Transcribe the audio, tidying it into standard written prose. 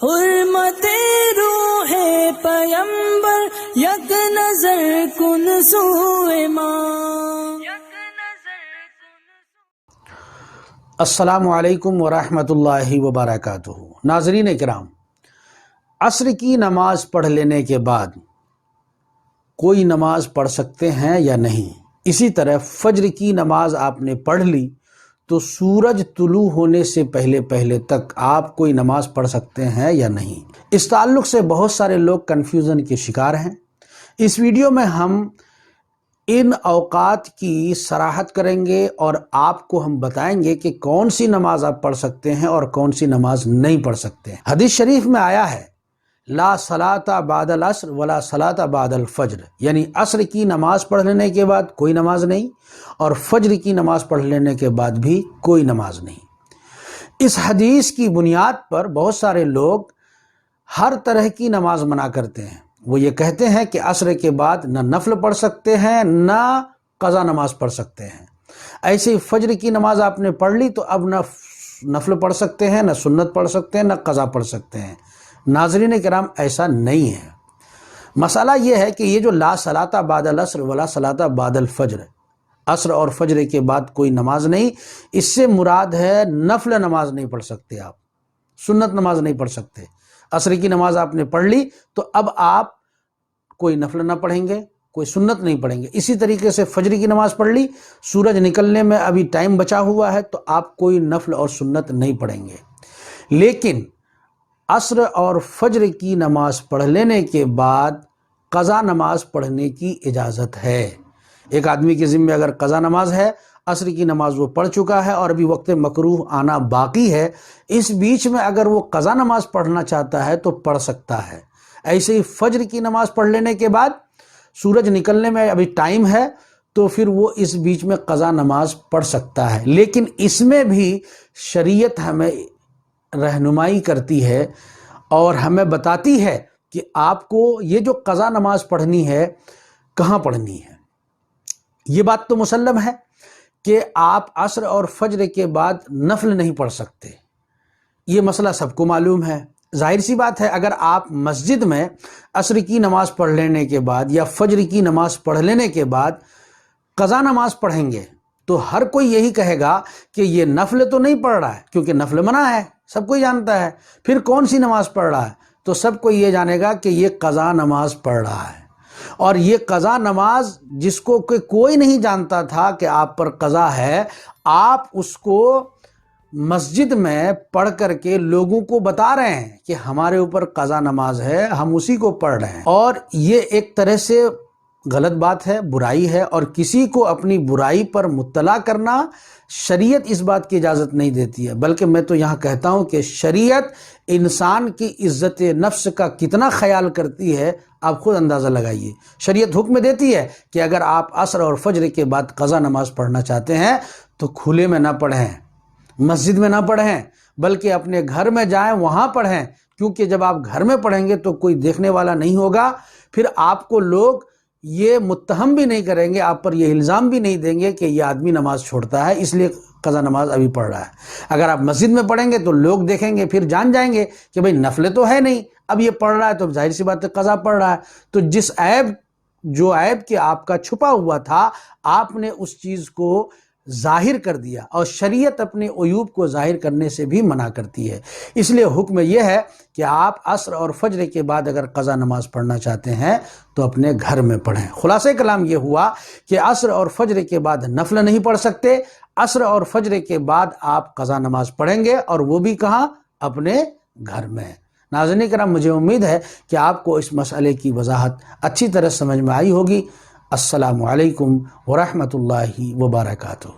حرمت روح پیمبر یک نظر کن سوئے ماں. السلام علیکم ورحمۃ اللہ وبرکاتہ. ناظرین کرام، عصر کی نماز پڑھ لینے کے بعد کوئی نماز پڑھ سکتے ہیں یا نہیں؟ اسی طرح فجر کی نماز آپ نے پڑھ لی تو سورج طلوع ہونے سے پہلے تک آپ کوئی نماز پڑھ سکتے ہیں یا نہیں؟ اس تعلق سے بہت سارے لوگ کنفیوژن کے شکار ہیں. اس ویڈیو میں ہم ان اوقات کی صراحت کریں گے اور آپ کو ہم بتائیں گے کہ کون سی نماز آپ پڑھ سکتے ہیں اور کون سی نماز نہیں پڑھ سکتے ہیں. حدیث شریف میں آیا ہے لا صلاۃ بعد العصر ولا صلاۃ بعد الفجر، یعنی عصر کی نماز پڑھ لینے کے بعد کوئی نماز نہیں اور فجر کی نماز پڑھ لینے کے بعد بھی کوئی نماز نہیں. اس حدیث کی بنیاد پر بہت سارے لوگ ہر طرح کی نماز منع کرتے ہیں. وہ یہ کہتے ہیں کہ عصر کے بعد نہ نفل پڑھ سکتے ہیں نہ قضا نماز پڑھ سکتے ہیں. ایسے ہی فجر کی نماز آپ نے پڑھ لی تو اب نہ نفل پڑھ سکتے ہیں، نہ سنت پڑھ سکتے ہیں، نہ قضا پڑھ سکتے ہیں. ناظرین کرام، ایسا نہیں ہے. مسئلہ یہ ہے کہ یہ جو لا صلاۃ بعد العصر ولا صلاۃ بعد الفجر، عصر اور فجر کے بعد کوئی نماز نہیں، اس سے مراد ہے نفل نماز نہیں پڑھ سکتے آپ، سنت نماز نہیں پڑھ سکتے. عصر کی نماز آپ نے پڑھ لی تو اب آپ کوئی نفل نہ پڑھیں گے، کوئی سنت نہیں پڑھیں گے. اسی طریقے سے فجر کی نماز پڑھ لی، سورج نکلنے میں ابھی ٹائم بچا ہوا ہے تو آپ کوئی نفل اور سنت نہیں پڑھیں گے. لیکن عصر اور فجر کی نماز پڑھ لینے کے بعد قضا نماز پڑھنے کی اجازت ہے. ایک آدمی کے ذمہ اگر قضا نماز ہے، عصر کی نماز وہ پڑھ چکا ہے اور ابھی وقت مکروہ آنا باقی ہے، اس بیچ میں اگر وہ قضا نماز پڑھنا چاہتا ہے تو پڑھ سکتا ہے. ایسے ہی فجر کی نماز پڑھ لینے کے بعد سورج نکلنے میں ابھی ٹائم ہے تو پھر وہ اس بیچ میں قضا نماز پڑھ سکتا ہے. لیکن اس میں بھی شریعت ہمیں رہنمائی کرتی ہے اور ہمیں بتاتی ہے کہ آپ کو یہ جو قضا نماز پڑھنی ہے کہاں پڑھنی ہے. یہ بات تو مسلم ہے کہ آپ عصر اور فجر کے بعد نفل نہیں پڑھ سکتے، یہ مسئلہ سب کو معلوم ہے. ظاہر سی بات ہے اگر آپ مسجد میں عصر کی نماز پڑھ لینے کے بعد یا فجر کی نماز پڑھ لینے کے بعد قضا نماز پڑھیں گے تو ہر کوئی یہی کہے گا کہ یہ نفل تو نہیں پڑھ رہا ہے، کیونکہ نفل منع ہے، سب کوئی جانتا ہے. پھر کون سی نماز پڑھ رہا ہے؟ تو سب کو یہ جانے گا کہ یہ قضا نماز پڑھ رہا ہے. اور یہ قضا نماز جس کو کہ کوئی نہیں جانتا تھا کہ آپ پر قضا ہے، آپ اس کو مسجد میں پڑھ کر کے لوگوں کو بتا رہے ہیں کہ ہمارے اوپر قضا نماز ہے، ہم اسی کو پڑھ رہے ہیں. اور یہ ایک طرح سے غلط بات ہے، برائی ہے، اور کسی کو اپنی برائی پر مطلع کرنا شریعت اس بات کی اجازت نہیں دیتی ہے. بلکہ میں تو یہاں کہتا ہوں کہ شریعت انسان کی عزت نفس کا کتنا خیال کرتی ہے آپ خود اندازہ لگائیے. شریعت حکم دیتی ہے کہ اگر آپ عصر اور فجر کے بعد قضا نماز پڑھنا چاہتے ہیں تو کھلے میں نہ پڑھیں، مسجد میں نہ پڑھیں، بلکہ اپنے گھر میں جائیں وہاں پڑھیں. کیونکہ جب آپ گھر میں پڑھیں گے تو کوئی دیکھنے والا نہیں ہوگا، پھر آپ کو لوگ یہ متہم بھی نہیں کریں گے، آپ پر یہ الزام بھی نہیں دیں گے کہ یہ آدمی نماز چھوڑتا ہے اس لیے قضا نماز ابھی پڑھ رہا ہے. اگر آپ مسجد میں پڑھیں گے تو لوگ دیکھیں گے، پھر جان جائیں گے کہ بھئی نفل تو ہے نہیں، اب یہ پڑھ رہا ہے تو ظاہر سی بات ہے قضا پڑھ رہا ہے. تو جو عیب کہ آپ کا چھپا ہوا تھا، آپ نے اس چیز کو ظاہر کر دیا، اور شریعت اپنے عیوب کو ظاہر کرنے سے بھی منع کرتی ہے. اس لیے حکم یہ ہے کہ آپ عصر اور فجر کے بعد اگر قضا نماز پڑھنا چاہتے ہیں تو اپنے گھر میں پڑھیں. خلاصہ کلام یہ ہوا کہ عصر اور فجر کے بعد نفل نہیں پڑھ سکتے، عصر اور فجر کے بعد آپ قضا نماز پڑھیں گے، اور وہ بھی کہاں؟ اپنے گھر میں. ناظرین کرام، مجھے امید ہے کہ آپ کو اس مسئلے کی وضاحت اچھی طرح سمجھ میں آئی ہوگی. السلام علیکم ورحمۃ اللہ وبرکاتہ.